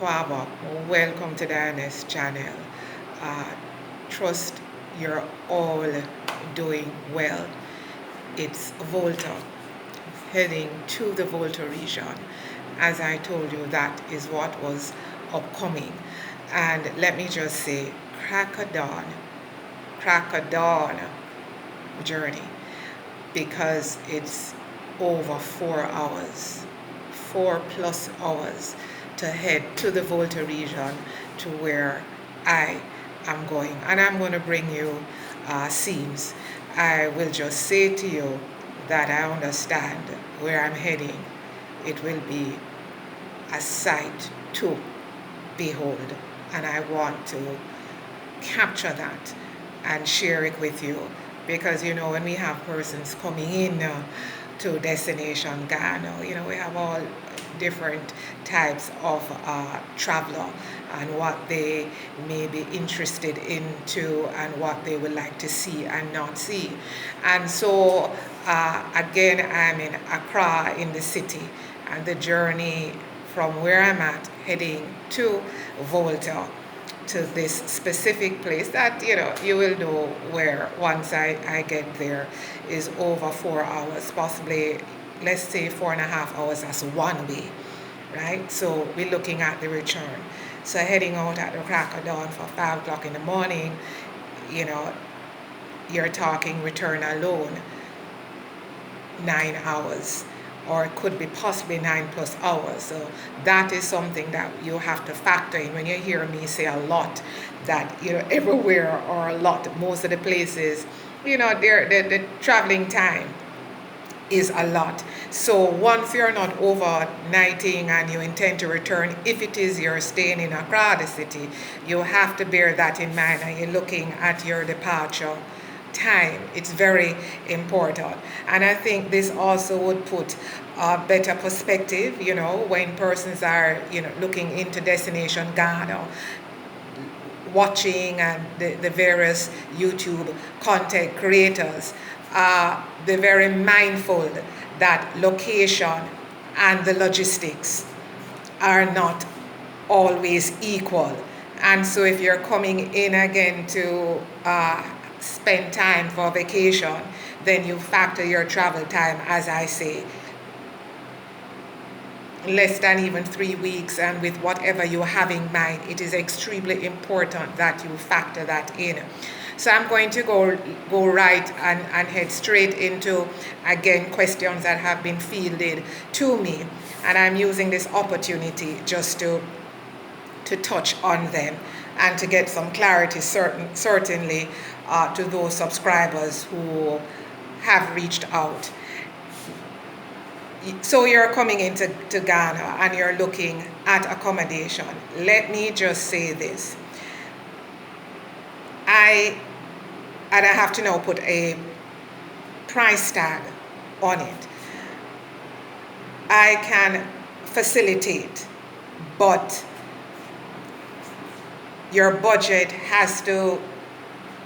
Kwaba, welcome to the Ernest channel. Uh, Trust you're all doing well. It's VOLTA, heading to the VOLTA region. As I told you, that is what was upcoming. And let me just say, crack a dawn journey, because it's over 4 hours, 4+ hours to head to the Volta region, to where I am going. And I'm going to bring you scenes. I will just say to you that I understand where I'm heading. It will be a sight to behold, and I want to capture that and share it with you, because when we have persons coming in to destination Ghana, we have all different types of traveler, and what they may be interested into and what they would like to see and not see. And so again, I'm in Accra, in the city, and the journey from where I'm at heading to Volta, to this specific place that you will know where, once I get there, is over 4 hours, possibly, let's say 4.5 hours as one way, right? So we're looking at the return. So heading out at the crack of dawn for 5 o'clock in the morning, you're talking return alone 9 hours, or it could be possibly 9+ hours. So that is something that you have to factor in when you hear me say a lot, that everywhere, or a lot, most of the places, the traveling time is a lot. So once you're not overnighting and you intend to return, if it is you're staying in Accra, the city, you have to bear that in mind, and you're looking at your departure time. It's very important. And I think this also would put a better perspective, when persons are, looking into destination Ghana, watching, and the various YouTube content creators, they're very mindful that location and the logistics are not always equal. And so if you're coming in again to spend time for vacation, then you factor your travel time, as I say, less than even 3 weeks, and with whatever you have in mind, it is extremely important that you factor that in. So I'm going to go right and head straight into, again, questions that have been fielded to me, and I'm using this opportunity just to touch on them and to get some clarity, certainly to those subscribers who have reached out. So you're coming into Ghana and you're looking at accommodation. Let me just say this. I have to now put a price tag on it. I can facilitate, but your budget has to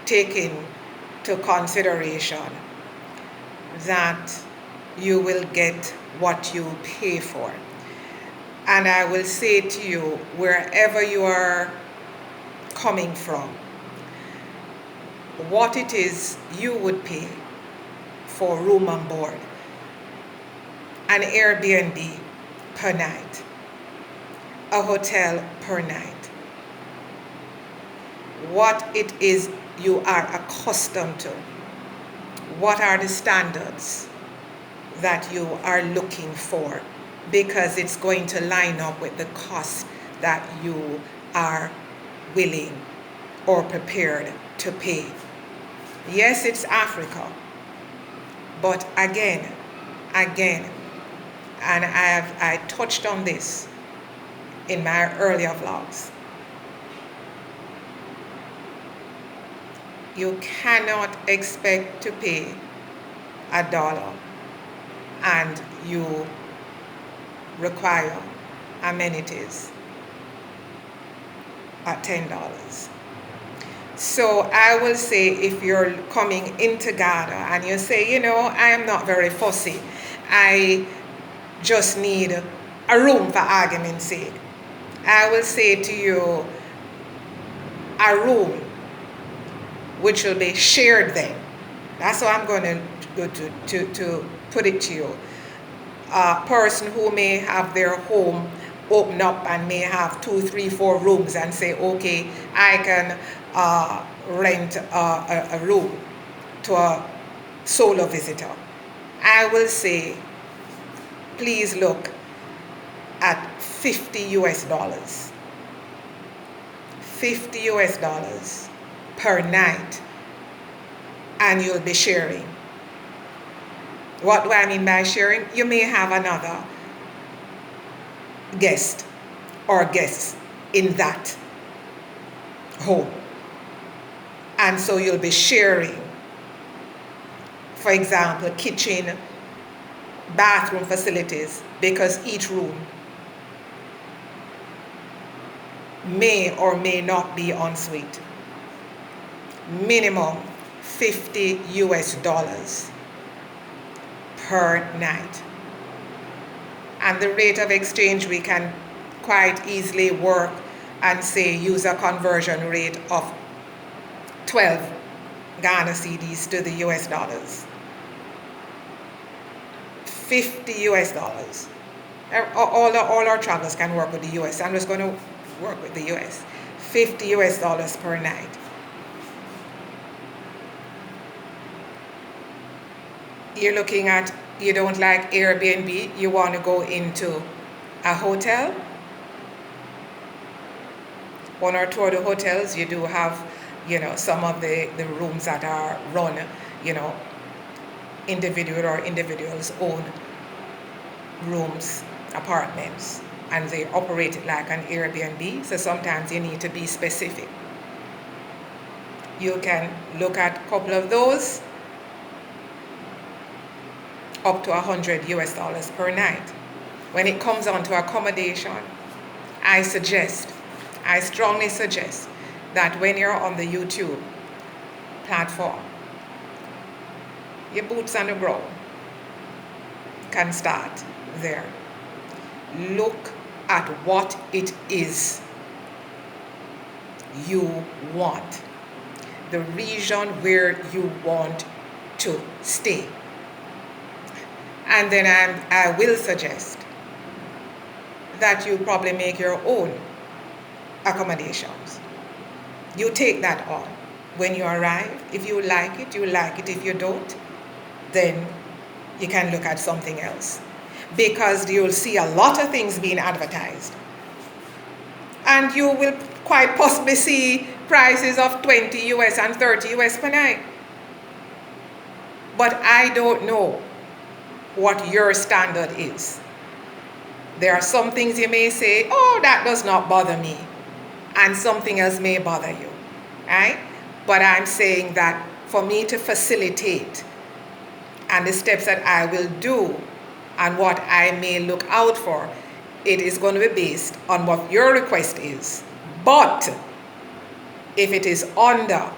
take into consideration that you will get what you pay for. And I will say to you, wherever you are coming from, what it is you would pay for room and board, an Airbnb per night, a hotel per night, what it is you are accustomed to, what are the standards that you are looking for, because it's going to line up with the cost that you are willing or prepared to pay. Yes, it's Africa, but again, and I touched on this in my earlier vlogs, you cannot expect to pay $1 and you require amenities at $10. So I will say, if you're coming into Ghana and you say, I am not very fussy, I just need a room for argument's sake, I will say to you a room which will be shared then. That's how I'm going to put it to you. A person who may have their home open up and may have 2, 3, 4 rooms and say, okay, I can rent a room to a solo visitor. I will say, please look at $50 $50 per night, and you'll be sharing. What do I mean by sharing? You may have another guest or guests in that home, and so you'll be sharing, for example, kitchen, bathroom facilities, because each room may or may not be en suite. Minimum $50 per night. And the rate of exchange, we can quite easily work and say use a conversion rate of 12 Ghana cedis to the US dollars. $50. All our travelers can work with the US. I'm just going to work with the US. $50 per night. You're looking at, you don't like Airbnb, you want to go into a hotel. 1 or 2 of the hotels, you do have, some of the rooms that are run, individual or individuals own rooms, apartments, and they operate it like an Airbnb. So sometimes you need to be specific. You can look at a couple of those, up to $100 per night. When it comes on to accommodation, I strongly suggest that when you're on the YouTube platform, your boots on the ground can start there. Look at what it is you want, the region where you want to stay. And then I will suggest that you probably make your own accommodations. You take that on. When you arrive, if you like it, you like it. If you don't, then you can look at something else. Because you'll see a lot of things being advertised. And you will quite possibly see prices of $20 and $30 per night. But I don't know what your standard is. There are some things you may say, oh, that does not bother me, and something else may bother you, right? But I'm saying that for me to facilitate, and the steps that I will do and what I may look out for, it is going to be based on what your request is. But if it is under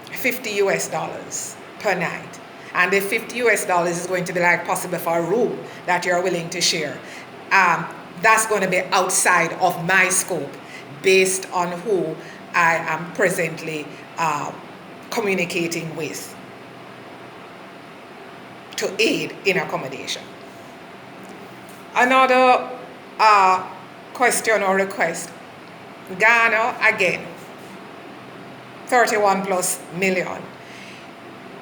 $50 per night, and the $50 is going to be like possible for a room that you're willing to share, that's going to be outside of my scope based on who I am presently communicating with to aid in accommodation. Another question or request. Ghana, again, 31 plus million.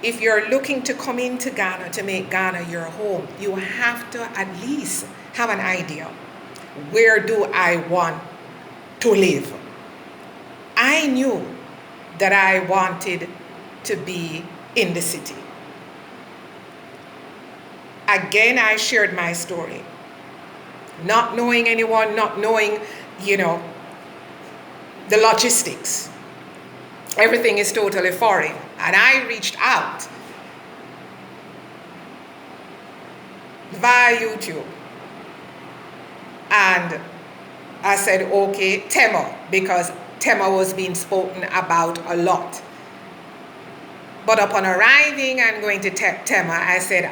If you're looking to come into Ghana to make Ghana your home, you have to at least have an idea. Where do I want to live? I knew that I wanted to be in the city. Again, I shared my story. Not knowing anyone, not knowing, the logistics. Everything is totally foreign. And I reached out via YouTube. And I said, okay, Tema, because Tema was being spoken about a lot. But upon arriving and going to Tema, I said,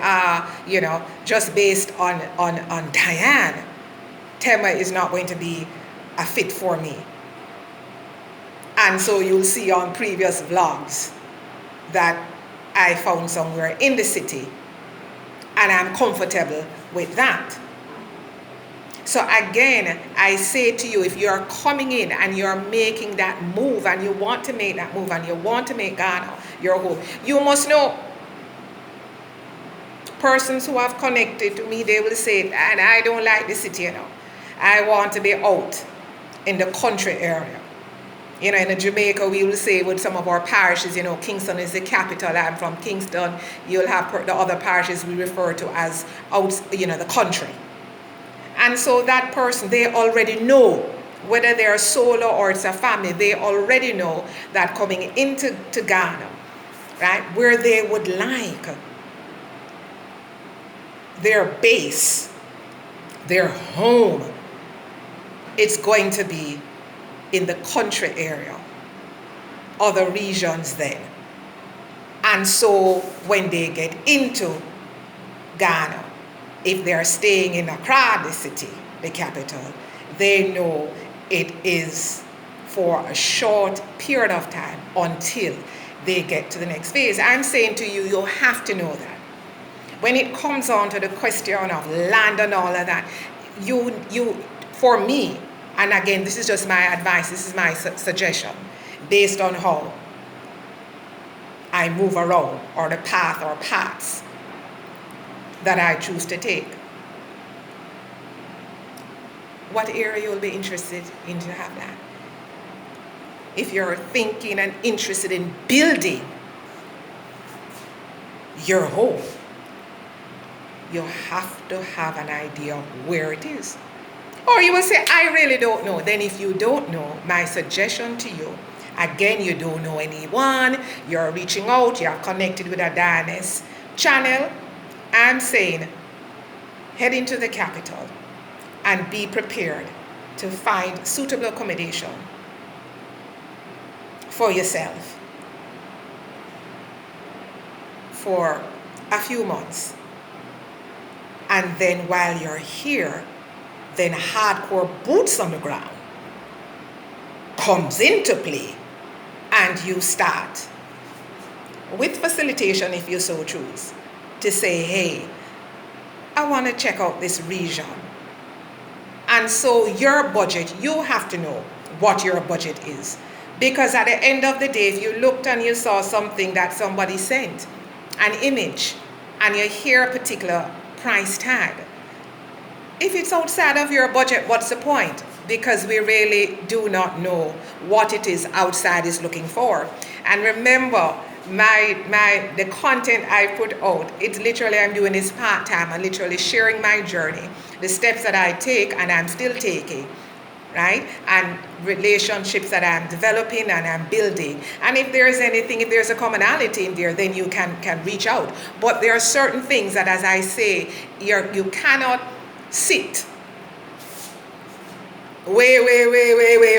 just based on Diane, Tema is not going to be a fit for me. And so you'll see on previous vlogs that I found somewhere in the city and I'm comfortable with that. So again, I say to you, if you're coming in and you're making that move and you want to make that move and you want to make Ghana your home, you must know, persons who have connected to me, they will say, and I don't like the city, I want to be out in the country area. In Jamaica, we will say with some of our parishes, Kingston is the capital. I'm from Kingston. You'll have the other parishes we refer to as out, the country. And so that person, they already know, whether they're solo or it's a family, they already know that coming into Ghana, right, where they would like their base, their home, it's going to be in the country area, other regions then. And so when they get into Ghana, if they're staying in Accra, the city, the capital, they know it is for a short period of time until they get to the next phase. I'm saying to you, you have to know that. When it comes on to the question of land and all of that, you for me, and again, this is just my advice, this is my suggestion, based on how I move around, or the path or paths that I choose to take. What area you'll be interested in to have that? If you're thinking and interested in building your home, you have to have an idea of where it is. Or you will say, I really don't know. Then if you don't know, my suggestion to you, again, you don't know anyone, you're reaching out, you're connected with a Dianis channel, I'm saying, head into the capital and be prepared to find suitable accommodation for yourself for a few months. And then while you're here, then hardcore boots on the ground comes into play, and you start with facilitation, if you so choose, to say, hey, I want to check out this region. And so your budget, you have to know what your budget is. Because at the end of the day, if you looked and you saw something that somebody sent, an image, and you hear a particular price tag, if it's outside of your budget, what's the point? Because we really do not know what it is outside is looking for. And remember, the content I put out, it's literally, I'm doing this part-time. I'm literally sharing my journey, the steps that I take and I'm still taking, right? And relationships that I'm developing and I'm building. And if there's anything, if there's a commonality in there, then you can reach out. But there are certain things that, as I say, you cannot sit way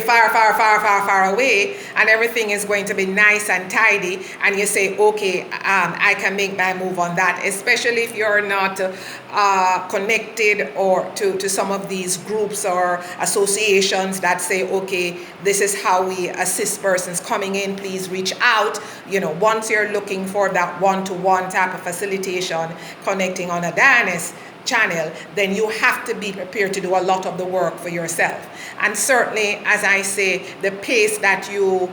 far away, and everything is going to be nice and tidy, and you say, okay, I can make my move on that, especially if you're not connected or to some of these groups or associations that say, okay, this is how we assist persons coming in, please reach out. Once you're looking for that one-to-one type of facilitation connecting on a Dianis channel, then you have to be prepared to do a lot of the work for yourself. And certainly, as I say, the pace that you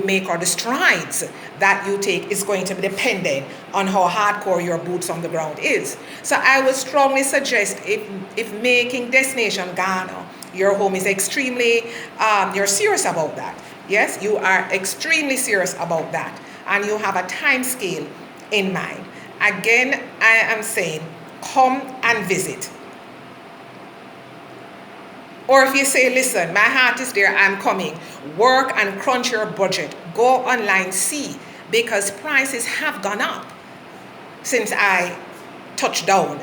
make or the strides that you take is going to be dependent on how hardcore your boots on the ground is. So I would strongly suggest, if making destination Ghana your home is extremely, you're serious about that. Yes, you are extremely serious about that, and you have a time scale in mind. Again, I am saying, come and visit. Or if you say, listen, my heart is there, I'm coming, work and crunch your budget, go online, see, because prices have gone up since I touched down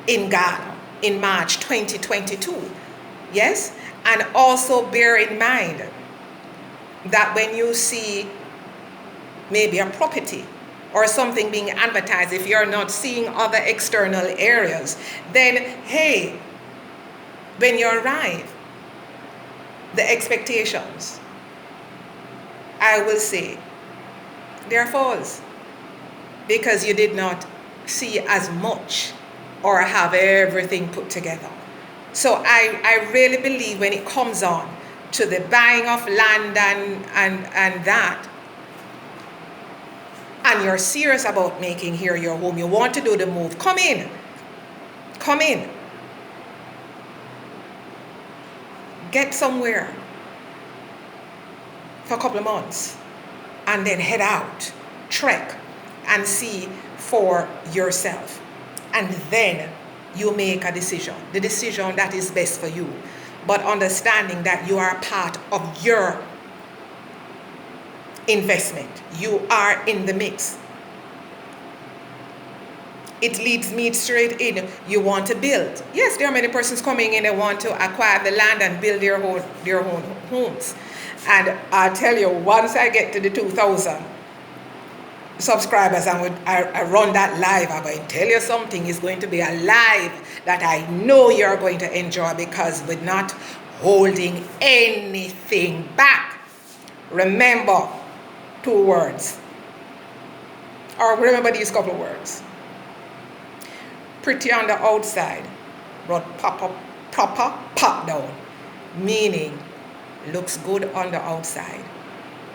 in Ghana in March 2022. Yes? And also bear in mind that when you see maybe a property or something being advertised, if you're not seeing other external areas, then hey, When you arrive, the expectations, I will say, they're false, because you did not see as much or have everything put together. So I really believe when it comes on to the buying of land and that, and you're serious about making here your home, you want to do the move, come in. Come in. Get somewhere for a couple of months and then head out, trek, and see for yourself. And then you make a decision, the decision that is best for you, but understanding that you are part of your investment. You are in the mix. It leads me straight in. You want to build. Yes, there are many persons coming in and want to acquire the land and build their own homes. And I'll tell you, once I get to the 2,000 subscribers and I run that live, I'm going to tell you something. It's going to be a live that I know you're going to enjoy, because we're not holding anything back. Remember 2 words. Or remember these couple of words. Pretty on the outside, but proper pop down. Meaning, looks good on the outside,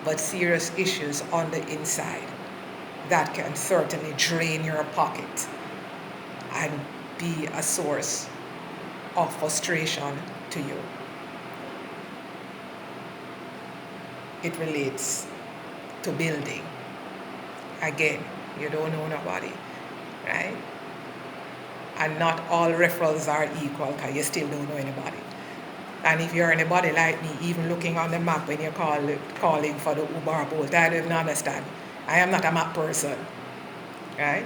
but serious issues on the inside that can certainly drain your pocket and be a source of frustration to you. It relates to building. Again, you don't know nobody, right? And not all referrals are equal, because you still don't know anybody. And if you're anybody like me, even looking on the map when you're calling for the Uber or Bolt, I don't even understand. I am not a map person, right?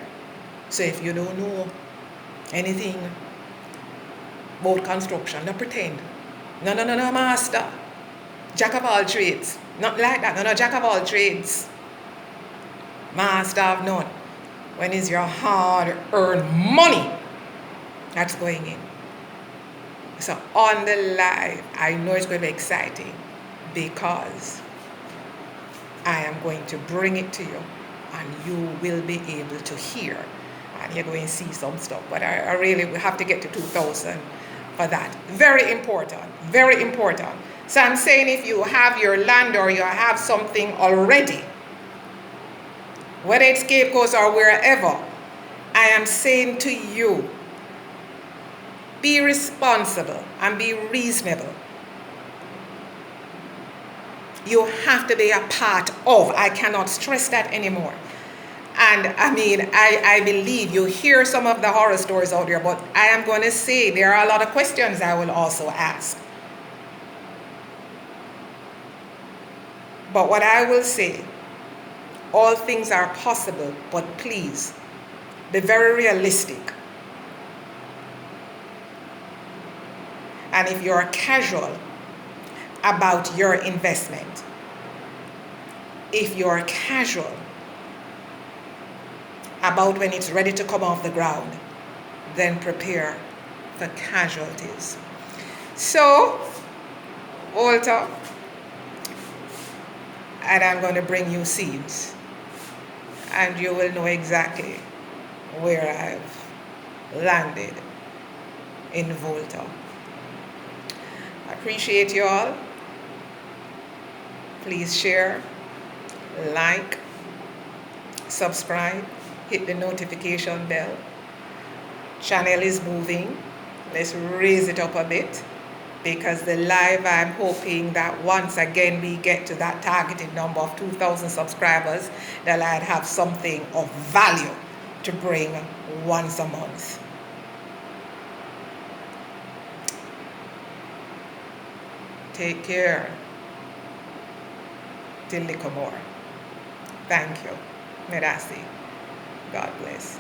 So if you don't know anything about construction, don't pretend. No, master. Jack of all trades. Not like that. No, jack of all trades. Master of none. When is your hard-earned money that's going in? So on the live, I know it's going to be exciting, because I am going to bring it to you and you will be able to hear, and you're going to see some stuff. But I really will have to get to 2,000 for that. Very important, very important. So I'm saying, if you have your land or you have something already, whether it's Cape Coast or wherever, I am saying to you, be responsible and be reasonable. You have to be a part of. I cannot stress that anymore. And I mean, I believe you hear some of the horror stories out there, but I am going to say there are a lot of questions I will also ask. But what I will say, all things are possible, but please be very realistic. And if you're casual about your investment, if you're casual about when it's ready to come off the ground, then prepare for casualties. So, VOLTA, and I'm going to bring you seeds, and you will know exactly where I've landed in VOLTA. I appreciate you all. Please share, like, subscribe, hit the notification bell. Channel is moving. Let's raise it up a bit, because the live, I'm hoping that once again we get to that targeted number of 2,000 subscribers, that I'd have something of value to bring once a month. Take care. Till little more. Thank you. Merasi. God bless.